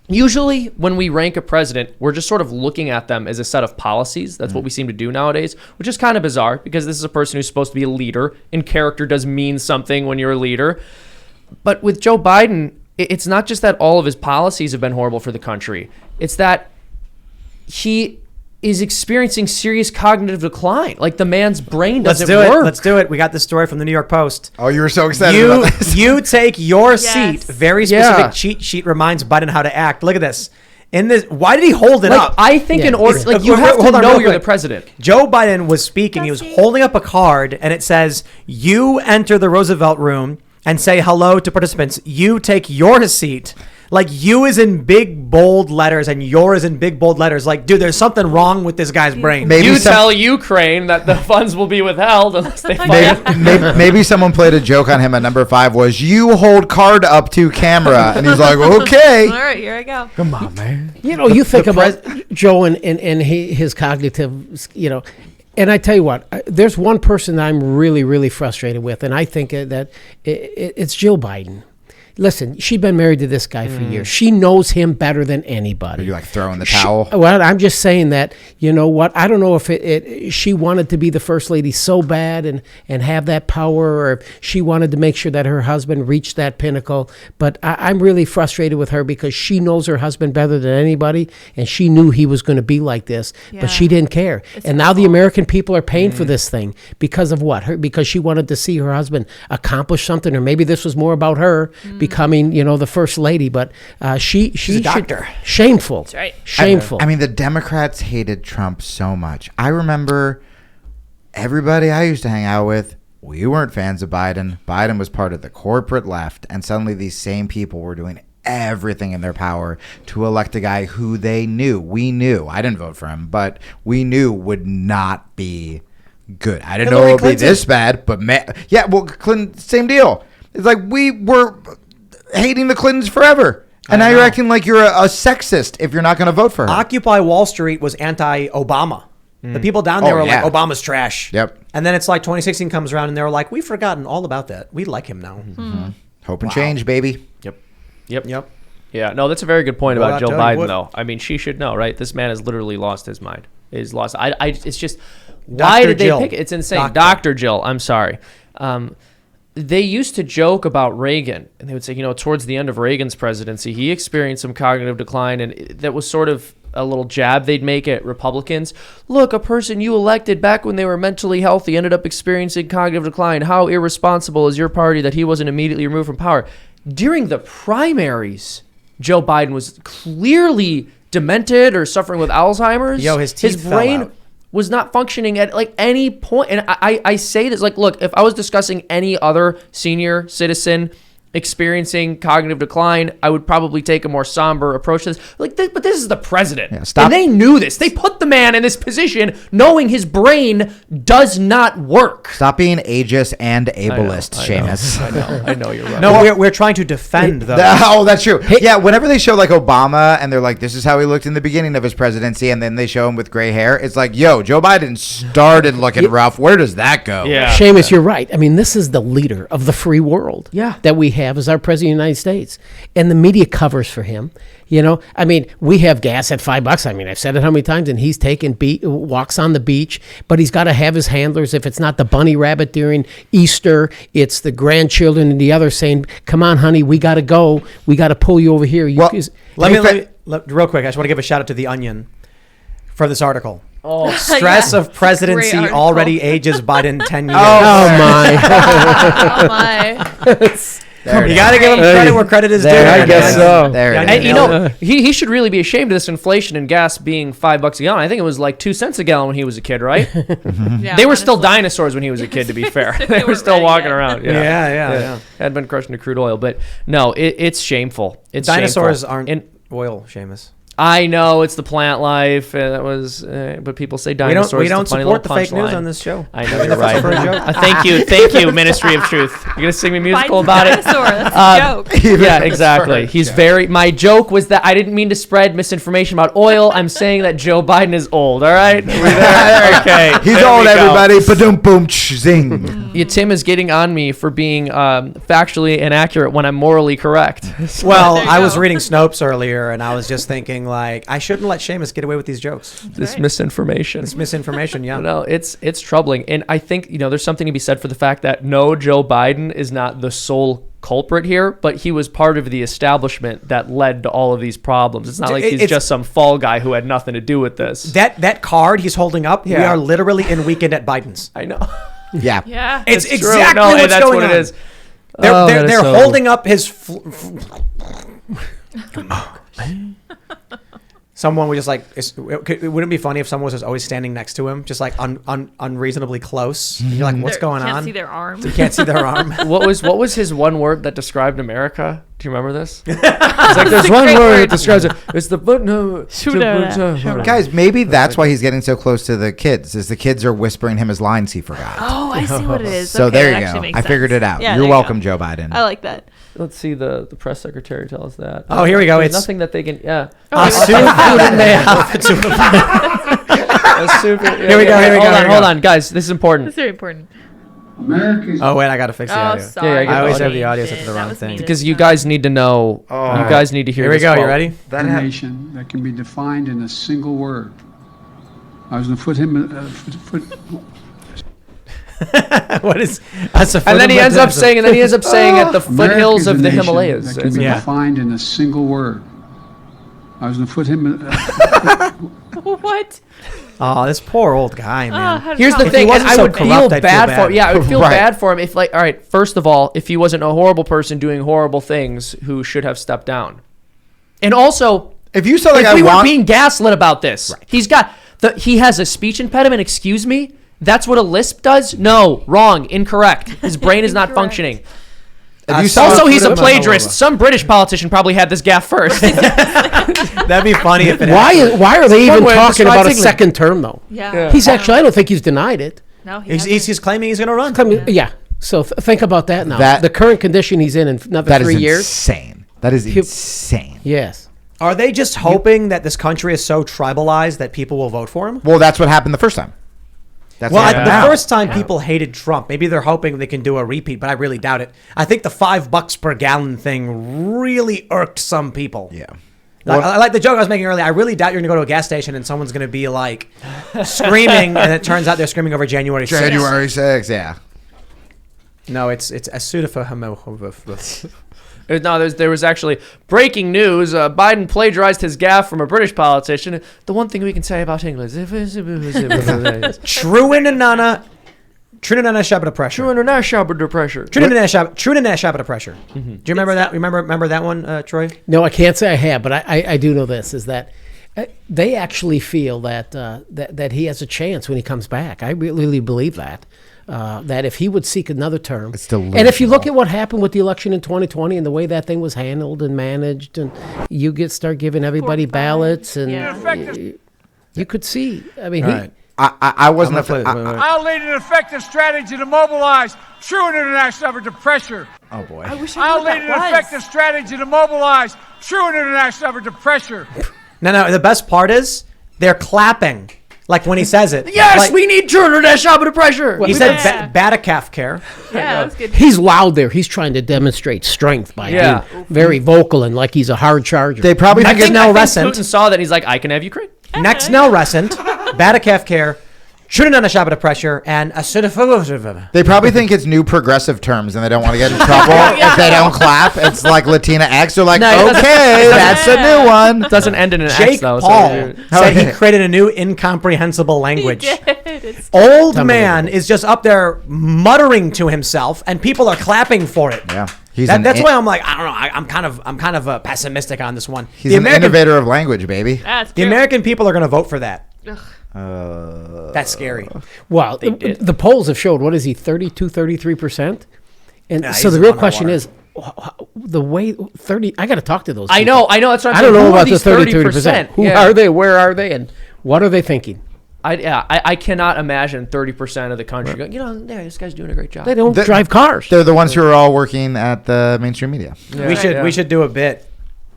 Usually when we rank a president, we're just sort of looking at them as a set of policies. That's what we seem to do nowadays, which is kind of bizarre because this is a person who's supposed to be a leader, and character does mean something when you're a leader. But with Joe Biden, it's not just that all of his policies have been horrible for the country. It's that he is experiencing serious cognitive decline. Like, the man's brain doesn't work. Let's do it. We got this story from the New York Post. Oh, you were so excited about this. You take your seat. Very specific cheat sheet reminds Biden how to act. Look at this. In this, why did he hold it up? I think in order, you have to know you're the president. Joe Biden was speaking. He was holding up a card, and it says, "You enter the Roosevelt room and say hello to participants. You take your seat." Like, you is in big, bold letters, and yours in big, bold letters. Like, dude, there's something wrong with this guy's brain. Maybe tell Ukraine that the funds will be withheld unless they fight. Maybe someone played a joke on him at number 5 was, "You hold card up to camera." And he's like, okay. All right, here I go. Come on, man. You know, you think about Joe and his cognitive, and I tell you what, there's one person that I'm really, really frustrated with, and I think that it's Jill Biden. Listen, she's been married to this guy for years. She knows him better than anybody. Are you like throwing the towel? Well, I'm just saying that, you know what, I don't know if she wanted to be the first lady so bad and have that power, or if she wanted to make sure that her husband reached that pinnacle. But I'm really frustrated with her because she knows her husband better than anybody, and she knew he was going to be like this, but she didn't care. And now the American people are paying for this thing because of what? Because she wanted to see her husband accomplish something, or maybe this was more about her becoming, the first lady, but she's a doctor. Shameful. That's right. Shameful. I mean, the Democrats hated Trump so much. I remember everybody I used to hang out with, we weren't fans of Biden. Biden was part of the corporate left, and suddenly these same people were doing everything in their power to elect a guy who we knew, I didn't vote for him, but we knew would not be good. I didn't know it would be this bad, but Clinton, same deal. It's like we were hating the Clintons forever. And now you're acting like you're a sexist if you're not going to vote for her. Occupy Wall Street was anti-Obama. The people down there were like, Obama's trash. Yep. And then it's like 2016 comes around and they were like, we've forgotten all about that. We like him now. Mm-hmm. Hope and change, baby. Yep. Yeah, no, that's a very good point about Joe Biden, though. I mean, she should know, right? This man has literally lost his mind. He's lost. It's just, why did they pick it? It's insane. Dr. Jill, I'm sorry. They used to joke about Reagan, and they would say, towards the end of Reagan's presidency, he experienced some cognitive decline, and that was sort of a little jab they'd make at Republicans. Look, a person you elected back when they were mentally healthy ended up experiencing cognitive decline. How irresponsible is your party that he wasn't immediately removed from power? During the primaries, Joe Biden was clearly demented or suffering with Alzheimer's. His brain was not functioning at like any point. And I say this, like, look, if I was discussing any other senior citizen experiencing cognitive decline, I would probably take a more somber approach to this. But this is the president. And they knew this. They put the man in this position knowing his brain does not work. Stop being ageist and ableist, Seamus. I know you're right. No, we're trying to defend those. Oh, that's true. Yeah, whenever they show like Obama and they're like, this is how he looked in the beginning of his presidency, and then they show him with gray hair, it's like, yo, Joe Biden started looking rough. Where does that go? Yeah. Seamus, you're right. I mean, this is the leader of the free world that we have as our president of the United States, and the media covers for him. I mean, we have gas at $5. I mean, I've said it how many times, and he's taking walks on the beach, but he's got to have his handlers. If it's not the bunny rabbit during Easter, it's the grandchildren and the others saying, "Come on, honey, we got to go. We got to pull you over here." Let me real quick. I just want to give a shout out to The Onion for this article. Stress of presidency already ages Biden 10 years. Oh my! Oh my! You got to give him credit where credit is due. I guess so. And he should really be ashamed of this inflation in gas being $5 a gallon. I think it was like 2 cents a gallon when he was a kid, right? Yeah, they were still dinosaurs when he was a kid, to be fair. They were still walking around. Yeah. Had been crushed into crude oil. But no, it's shameful. It's dinosaurs shameful. aren't oil, Seamus. I know it's the plant life. That was, but people say dinosaurs. We don't it's a funny support the little fake news punchline. on this show. I know you're right. Thank you, Ministry of Truth. You're gonna sing me musical about it. Dinosaur. That's a joke. Yeah, exactly. He's very. My joke was that I didn't mean to spread misinformation about oil. I'm saying that Joe Biden is old. All right. Okay. He's old, everybody. Ba-dum, boom, zing. Yeah, Tim is getting on me for being factually inaccurate when I'm morally correct. Well, There you I was go. reading Snopes earlier, and I was just thinking, like, I shouldn't let Seamus get away with these jokes. This Right. misinformation. It's misinformation, yeah. No, it's troubling, and I think there's something to be said for the fact that no, Joe Biden is not the sole culprit here, but he was part of the establishment that led to all of these problems. It's not like he's just some fall guy who had nothing to do with this. That card he's holding up, we Yeah. are literally in Weekend at Biden's. I know. Yeah. Yeah. It's True. exactly No, what's that's going what on. it is. They're holding up his. Someone would just like. Wouldn't it be funny if someone was just always standing next to him, just like unreasonably close? You're like, what's going Can't on? see their arm. You can't see their arm. What was his one word that described America? Do you remember this? It's like there's one great word word. that describes it. It's the Guys, maybe that's why he's getting so close to the kids. Is the kids are whispering him his lines he forgot. Oh, I see what it is. So Okay, there that you actually go. makes I figured sense. it out. Yeah, You're there you welcome, go. Joe Biden. I like that. Let's see the press secretary tell us that. Oh, here we go. There's It's nothing that they can. Yeah. Here we go. Hold on, guys. This is important. That's very important. America's Oh wait, I gotta fix the Oh, audio. sorry. I always have the audio Needed. set to the That wrong was thing. needed. Because you guys need to know. You guys need to hear. Here we this go. You quote. ready? a nation that can be defined in a single word. I was going to put him. What is? And then he ends up saying, at the foothills of the Himalayas. That can be Yeah. defined in a single word. I was going to put him. What? Oh, this poor old guy, man. How Here's the how- thing, and wasn't I so would corrupt, feel I'd feel bad for bad. him. Yeah, I would feel Right. bad for him if, like, all right, first of all, if he wasn't a horrible person doing horrible things, who should have stepped down. And also, If you saw the if guy we were walk, being gaslit about this, he has a speech impediment. Excuse me, that's what a lisp does. No, wrong, incorrect. His brain is not Incorrect. functioning. if you saw Also, he's a Put him plagiarist. over. Some British politician probably had this gaffe first. That'd be funny if it. Why are they even way of talking about a describing second term though? Yeah. He's actually, I don't think he's denied it. No, he He's claiming he's gonna run. Yeah. So think about that now. That- the current condition he's in another that is 3 years. insane. That is insane. Yes. Are they just hoping that this country is so tribalized that people will vote for him? Well, that's what happened the first time. That's Well, what the happened now. first time people hated Trump. Maybe they're hoping they can do a repeat, but I really doubt it. I think the $5 per gallon thing really irked some people. Yeah. I like the joke I was making earlier. I really doubt you're going to go to a gas station and someone's going to be like screaming, and it turns out they're screaming over January 6th. January 6th, yeah. No, it's a pseudo. No, there was actually breaking news. Biden plagiarized his gaffe from a British politician. The one thing we can say about English. Trunanana Shabbat pressure. Trunanana Shabbat pressure. Trunanana Shabbat pressure. Do you remember that? Remember that one, Troy? No, I can't say I have, but I do know this, is that they actually feel that that he has a chance when he comes back. I really believe that. That if he would seek another term, It's and if you delusional. look at what happened with the election in 2020 and the way that thing was handled and managed, and you start giving everybody 45. ballots, and Yeah. you could see. I mean, All right. I wasn't. I'm gonna play- wait. I'll lead an effective strategy to mobilize true international effort to pressure. Oh boy. I wish I knew I'll what lead an that was. effective strategy to mobilize true international effort to pressure. No. The best part is they're clapping, like when he says it. Yes, Like, we need Trunanana Shabbat pressure. He said Yeah. Batacalf care. Yeah, that was good. he's loud there. He's trying to demonstrate strength by Yeah. being very vocal and like he's a hard charger. They probably Next think now I think Rescent. Putin saw that. He's like, I can have Ukraine. Next now Rescent, Batacalf care, Trunanana Shabbat pressure, and a They probably think it's new progressive terms and they don't want to get in trouble if they don't clap. It's like Latina X. They're like, No, it doesn't- okay, that's a new one. It doesn't end in an Jake X though. Paul So said he created a new incomprehensible language. It's Old man is just up there muttering to himself, and people are clapping for it. Yeah, he's That's why I'm like, I don't know. I'm kind of pessimistic on this one. he's an innovator of language, baby. That's The true. American people are going to vote for that. Ugh. That's scary. Well, the polls have showed, what is he, 32, 33%? And Nah, so he's the real on question water. is, the way 30. I got to talk to those. I people. know. That's what I'm I saying. don't know Who are about the these 30%. Who Yeah. are they? Where are they? And what are they thinking? I cannot imagine 30% of the country going, this guy's doing a great job. They don't drive cars. They're the ones who are all working at the mainstream media. Yeah, We should do a bit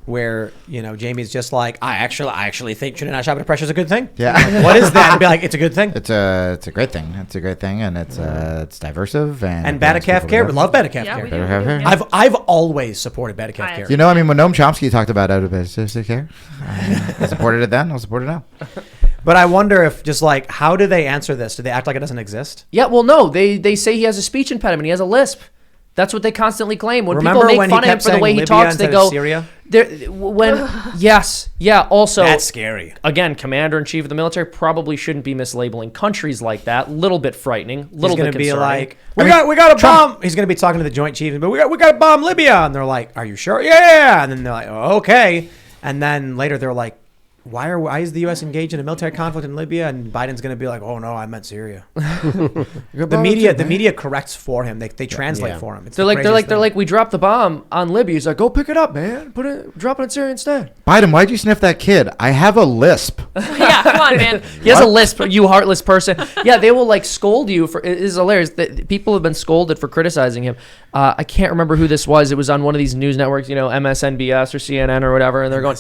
where Jamie's just like, I actually think Trinidad shopping pressure is a good thing. Yeah. Like, what is that? And be like, it's a good thing. It's a great thing. It's a great thing, and it's diversive and And Batacalf care. We love Batacalf Yeah, we care. do. Care. I've always supported Batacalf care. You know, I mean, when Noam Chomsky talked about out-of-business care, I supported it then. I'll support it now. But I wonder if just like, how do they answer this? Do they act like it doesn't exist? Yeah, well, no. They say he has a speech impediment. He has a lisp. That's what they constantly claim. When Remember people when make fun he of him kept for the saying way he Libya talks, they instead go, of Syria? Yes. Yeah. Also, That's scary. Again, commander in chief of the military probably shouldn't be mislabeling countries like that. Little bit frightening. Little He's bit gonna be concerning. like, we got a bomb. He's gonna be talking to the Joint Chiefs, but we got to bomb Libya, and they're like, are you sure? Yeah. And then they're like, oh, okay. And then later they're like, why is the U.S. engaged in a military conflict in Libya? And Biden's going to be like, oh no, I meant Syria. the media corrects for him. They translate for him. It's They're like, we dropped the bomb on Libya. He's like, go pick it up, man. Drop it in Syria instead. Biden, why'd you sniff that kid? I have a lisp. Yeah, come on, man. He has a lisp, you heartless person. Yeah, they will like scold you for. It is hilarious that people have been scolded for criticizing him. I can't remember who this was. It was on one of these news networks, MSNBS or CNN or whatever, and they're going,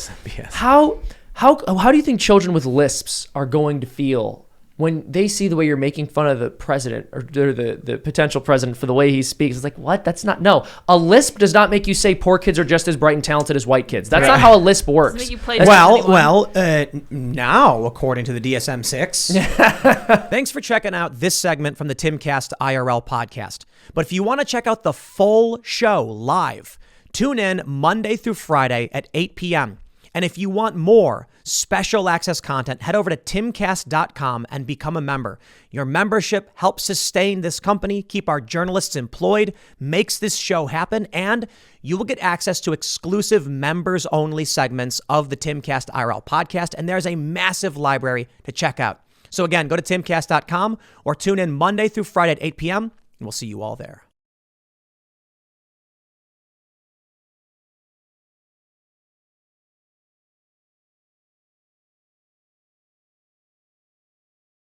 How do you think children with lisps are going to feel when they see the way you're making fun of the president or the potential president for the way he speaks? It's like, what? That's not, no. A lisp does not make you say poor kids are just as bright and talented as white kids. That's not how a lisp works. Doesn't make you play Now, according to the DSM-6. Thanks for checking out this segment from the Timcast IRL podcast. But if you want to check out the full show live, tune in Monday through Friday at 8 p.m. And if you want more special access content, head over to timcast.com and become a member. Your membership helps sustain this company, keep our journalists employed, makes this show happen, and you will get access to exclusive members-only segments of the Timcast IRL podcast, and there's a massive library to check out. So again, go to timcast.com or tune in Monday through Friday at 8 p.m., and we'll see you all there.